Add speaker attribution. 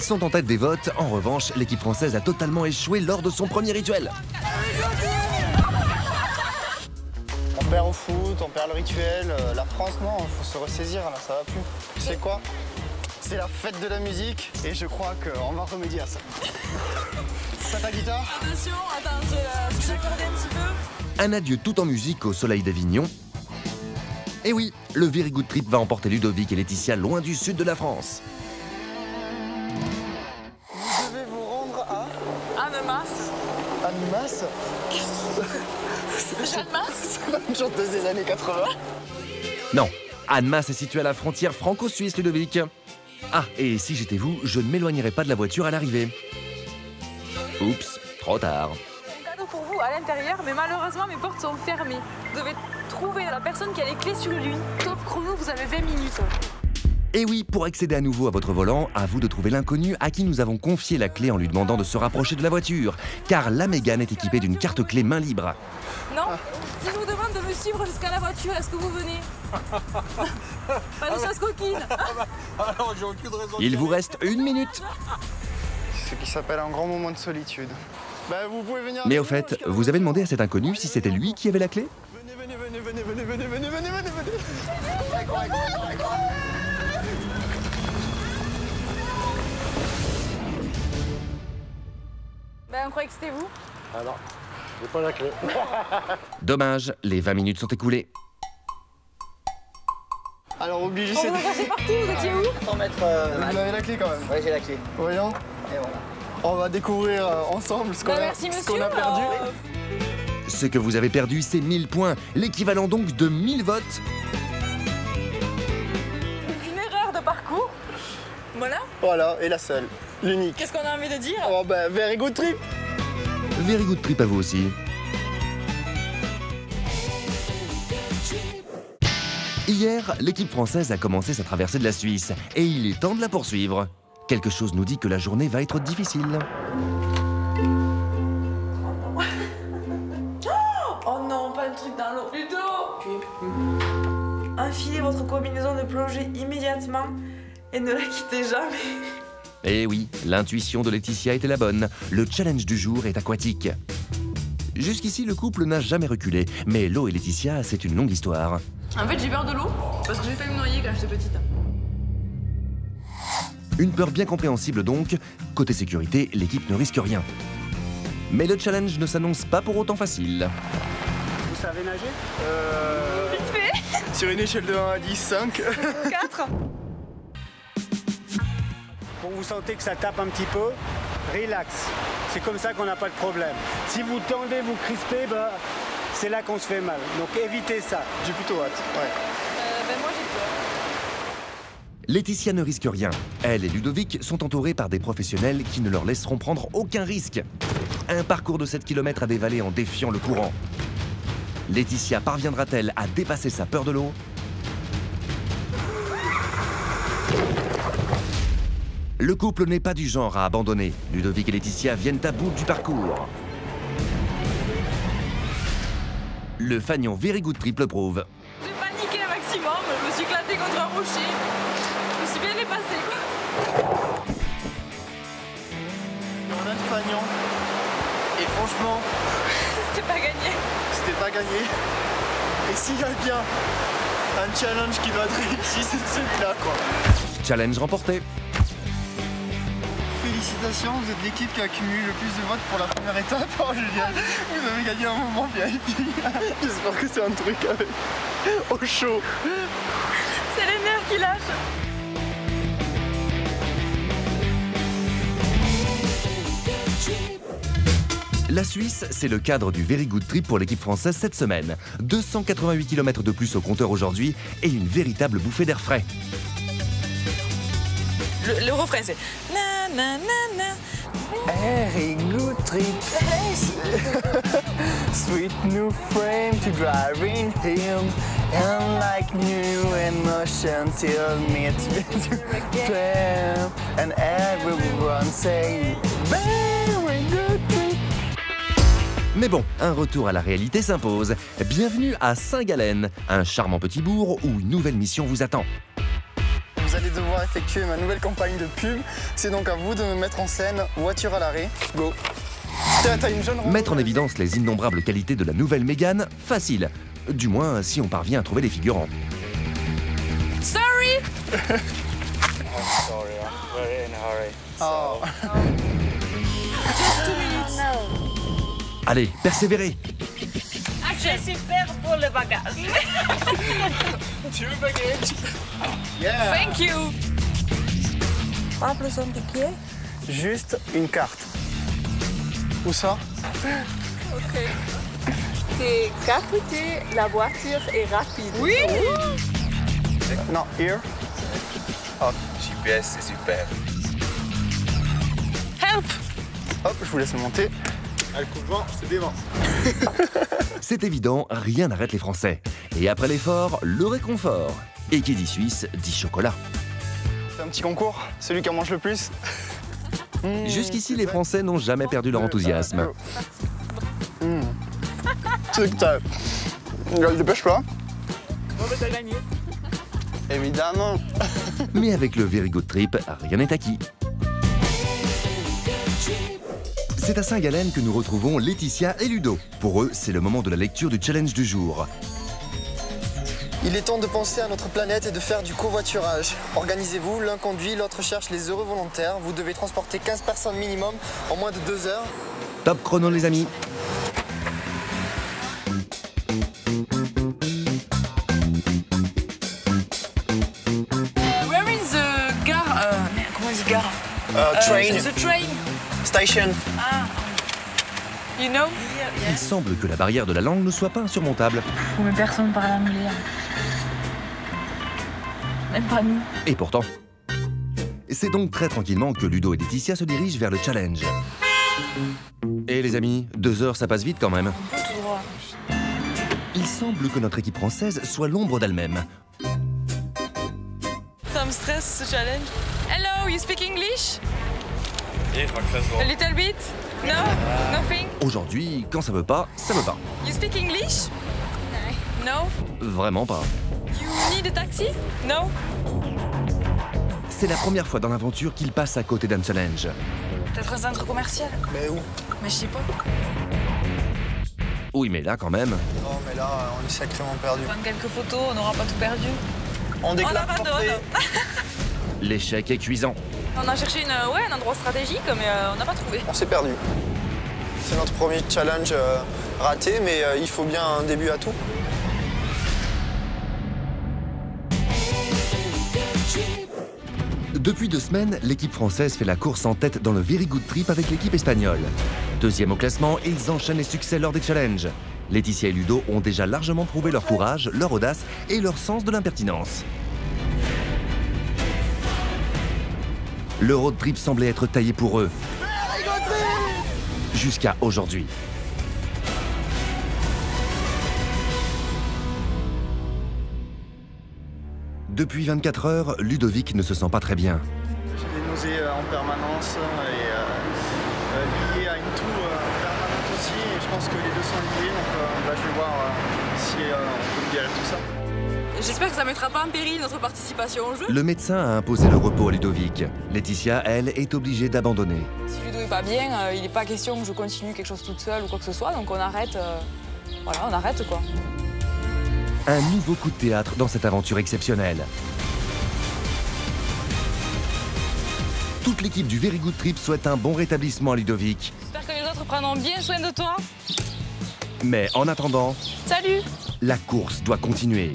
Speaker 1: sont en tête des votes. En revanche, l'équipe française a totalement échoué lors de son premier rituel.
Speaker 2: On perd au foot, on perd le rituel. La France, non, il faut se ressaisir, là, ça va plus. Tu sais quoi? C'est la fête de la musique et je crois qu'on va remédier à ça. T'as ta guitare?
Speaker 3: Attention, attends, je vais accorder un petit peu.
Speaker 1: Un adieu tout en musique au soleil d'Avignon. Et oui, le Very Good Trip va emporter Ludovic et Laetitia loin du sud de la France.
Speaker 2: Vous devez vous rendre à
Speaker 3: Annemasse.
Speaker 2: Annemasse.
Speaker 3: Annemasse.
Speaker 2: C'est pas une chanteuse des années 80.
Speaker 1: Non, Annemasse est située à la frontière franco-suisse, Ludovic. Ah, et si j'étais vous, je ne m'éloignerais pas de la voiture à l'arrivée. Oups, trop tard.
Speaker 3: Un cadeau pour vous à l'intérieur, mais malheureusement mes portes sont fermées. Vous devez trouver la personne qui a les clés sur lui. Top chrono, vous avez 20 minutes.
Speaker 1: Et oui, pour accéder à nouveau à votre volant, à vous de trouver l'inconnu à qui nous avons confié la clé en lui demandant de se rapprocher de la voiture. Car la Mégane est équipée d'une carte clé main libre.
Speaker 3: Non, si je vous demande de me suivre jusqu'à la voiture, est-ce que vous venez? Pas de chasse coquine.
Speaker 4: Alors j'ai aucune raison.
Speaker 1: Il vous reste 1 minute.
Speaker 2: Ce qui s'appelle un grand moment de solitude. Bah, vous pouvez venir.
Speaker 1: Mais au fait, vous avez demandé à cet inconnu si c'était lui qui avait la clé?
Speaker 2: Venez.
Speaker 3: Ben, on croyait que c'était vous.
Speaker 4: Ah non, j'ai pas la clé.
Speaker 1: Dommage, les 20 minutes sont écoulées.
Speaker 2: Alors obligé,
Speaker 3: On
Speaker 2: c'est.
Speaker 3: vous a cherché partout, vous étiez où?
Speaker 5: 100 mètres.
Speaker 2: Vous avez la clé quand même.
Speaker 5: Ouais, j'ai la clé.
Speaker 2: Voyons.
Speaker 5: Et voilà.
Speaker 2: On va découvrir ensemble ce qu'on
Speaker 3: Ben,
Speaker 2: a,
Speaker 3: merci
Speaker 2: ce
Speaker 3: monsieur.
Speaker 2: qu'on a perdu.
Speaker 1: Ce que vous avez perdu, c'est 1000 points, l'équivalent donc de 1000 votes.
Speaker 3: Une erreur de parcours. Voilà.
Speaker 2: Voilà, et la seule, l'unique.
Speaker 3: Qu'est-ce qu'on a envie de dire?
Speaker 2: Oh bah, very good trip.
Speaker 1: Very good trip à vous aussi. Hier, l'équipe française a commencé sa traversée de la Suisse et il est temps de la poursuivre. Quelque chose nous dit que la journée va être difficile.
Speaker 3: Oh non, pas le truc dans l'eau. Ludo! Enfilez votre combinaison de plongée immédiatement et ne la quittez jamais.
Speaker 1: Eh oui, l'intuition de Laetitia était la bonne. Le challenge du jour est aquatique. Jusqu'ici, le couple n'a jamais reculé, mais Lo et Laetitia, c'est une longue histoire.
Speaker 3: En fait, j'ai peur de l'eau parce que j'ai failli me noyer quand j'étais petite.
Speaker 1: Une peur bien compréhensible donc. Côté sécurité, l'équipe ne risque rien. Mais le challenge ne s'annonce pas pour autant facile.
Speaker 2: Vous savez nager
Speaker 3: Vite fait.
Speaker 2: Sur une échelle de 1 à 10, 5.
Speaker 3: 4.
Speaker 4: Quand vous sentez que ça tape un petit peu, relax. C'est comme ça qu'on n'a pas de problème. Si vous tendez, vous crispez, bah, c'est là qu'on se fait mal. Donc évitez ça.
Speaker 2: J'ai plutôt hâte. Ouais.
Speaker 3: Ben moi j'ai peur.
Speaker 1: Laetitia ne risque rien. Elle et Ludovic sont entourés par des professionnels qui ne leur laisseront prendre aucun risque. Un parcours de 7 km à dévaler en défiant le courant. Laetitia parviendra-t-elle à dépasser sa peur de l'eau? Le couple n'est pas du genre à abandonner. Ludovic et Laetitia viennent à bout du parcours. Le fanion Very Good Trip le prouve.
Speaker 3: J'ai paniqué un maximum, je me suis éclatée contre un rocher. Je me suis bien dépassée quoi.
Speaker 2: On a le fanion. Et franchement,
Speaker 3: C'était pas gagné.
Speaker 2: c'était pas gagné. Et s'il y a bien un challenge qui doit être réussi, c'est celui-là quoi.
Speaker 1: Challenge remporté.
Speaker 2: Félicitations, vous êtes l'équipe qui a accumulé le plus de votes pour la première étape. Oh Julien, vous avez gagné un moment VIP. J'espère que c'est un truc avec au chaud.
Speaker 3: C'est les nerfs qui lâchent.
Speaker 1: La Suisse, c'est le cadre du Very Good Trip pour l'équipe française cette semaine. 288 km de plus au compteur aujourd'hui et une véritable bouffée d'air frais.
Speaker 3: Le refrain c'est na na na na.
Speaker 2: Very good trip. Sweet new frame to drive in him. And like new emotion till meet again. And everyone say very good trip.
Speaker 1: Mais bon, un retour à la réalité s'impose. Bienvenue à Saint-Gallen, un charmant petit bourg où une nouvelle mission vous attend.
Speaker 2: Vous allez allez devoir effectuer ma nouvelle campagne de pub. C'est donc à vous de me mettre en scène, voiture à l'arrêt. Go. T'as une jeune
Speaker 1: Mettre en évidence les innombrables qualités de la nouvelle Mégane, facile. Du moins, si on parvient à trouver les figurants.
Speaker 3: Sorry.
Speaker 4: Sorry, I'm very in a hurry.
Speaker 2: Oh.
Speaker 1: Allez, persévérez.
Speaker 5: C'est super pour le bagage.
Speaker 2: Tu veux baguette? Yeah.
Speaker 3: Thank you.
Speaker 5: Pas besoin de pied.
Speaker 2: Juste une carte. Où ça?
Speaker 5: Ok. Tes capoté, la voiture est rapide.
Speaker 3: Oui.
Speaker 2: Non, here. Oh,
Speaker 6: GPS, c'est super.
Speaker 3: Help.
Speaker 2: hop, je vous laisse monter.
Speaker 4: Ah, le coup de vent, c'est des vents.
Speaker 1: C'est évident, rien n'arrête les Français. Et après l'effort, le réconfort. Et qui dit Suisse, dit chocolat.
Speaker 2: C'est un petit concours, celui qui en mange le plus.
Speaker 1: Jusqu'ici, les Français n'ont jamais perdu leur enthousiasme.
Speaker 2: C'est que t'as... Dépêche-toi.
Speaker 5: On va gagner.
Speaker 2: Évidemment.
Speaker 1: Mais avec le Very Good Trip, rien n'est acquis. C'est à Saint-Galen que nous retrouvons Laetitia et Ludo. Pour eux, c'est le moment de la lecture du challenge du jour.
Speaker 2: Il est temps de penser à notre planète et de faire du covoiturage. Organisez-vous, l'un conduit, l'autre cherche les heureux volontaires. Vous devez transporter 15 personnes minimum en moins de 2 heures.
Speaker 1: Top chrono les amis.
Speaker 3: Where is the gare? Comment on dit gare? The train.
Speaker 2: Station.
Speaker 3: You know?
Speaker 1: Il semble que la barrière de la langue ne soit pas insurmontable.
Speaker 3: Mais personne parle anglais. Même pas nous.
Speaker 1: Et pourtant. C'est donc très tranquillement que Ludo et Laetitia se dirigent vers le challenge. Et les amis, 2 heures ça passe vite quand même.
Speaker 3: Tout droit.
Speaker 1: Il semble que notre équipe française soit l'ombre d'elle-même.
Speaker 3: Ça me stresse ce challenge. Hello, you speak English?
Speaker 6: Ich mag das
Speaker 3: A little bit? No? Nothing?
Speaker 1: Aujourd'hui, quand ça veut pas, ça veut pas.
Speaker 3: You speak English? No?
Speaker 1: Vraiment pas.
Speaker 3: You need a taxi? No?
Speaker 1: C'est la première fois dans l'aventure qu'il passe à côté d'un challenge.
Speaker 3: Peut-être un centre commercial?
Speaker 2: Mais où?
Speaker 3: Mais je sais pas.
Speaker 1: Oui, mais là quand même.
Speaker 2: Non, mais là, on est sacrément perdu.
Speaker 3: Prendre quelques photos, on n'aura pas tout perdu.
Speaker 2: On déclare
Speaker 3: abandonne.
Speaker 2: forfait.
Speaker 1: L'échec est cuisant.
Speaker 3: On a cherché un endroit stratégique, mais on n'a pas trouvé.
Speaker 2: On s'est perdu. C'est notre premier challenge raté, mais il faut bien un début à tout.
Speaker 1: Depuis 2 semaines, l'équipe française fait la course en tête dans le Very Good Trip avec l'équipe espagnole. 2e au classement, ils enchaînent les succès lors des challenges. Laetitia et Ludo ont déjà largement prouvé leur courage, leur audace et leur sens de l'impertinence. Le road trip semblait être taillé pour eux. Jusqu'à aujourd'hui. Depuis 24 heures, Ludovic ne se sent pas très bien.
Speaker 2: J'ai des nausées en permanence et liées à une toux permanente aussi. Et je pense que les deux sont liés, donc je vais voir si on peut libérer tout ça.
Speaker 3: J'espère que ça ne mettra pas en péril notre participation au jeu.
Speaker 1: Le médecin a imposé le repos à Ludovic. Laetitia, elle, est obligée d'abandonner.
Speaker 3: Si Ludo est pas bien, il n'est pas question que je continue quelque chose toute seule ou quoi que ce soit, donc on arrête. Voilà, on arrête quoi.
Speaker 1: Un nouveau coup de théâtre dans cette aventure exceptionnelle. Toute l'équipe du Very Good Trip souhaite un bon rétablissement à Ludovic.
Speaker 3: J'espère que les autres prendront bien soin de toi.
Speaker 1: Mais en attendant,
Speaker 3: Salut!
Speaker 1: la course doit continuer.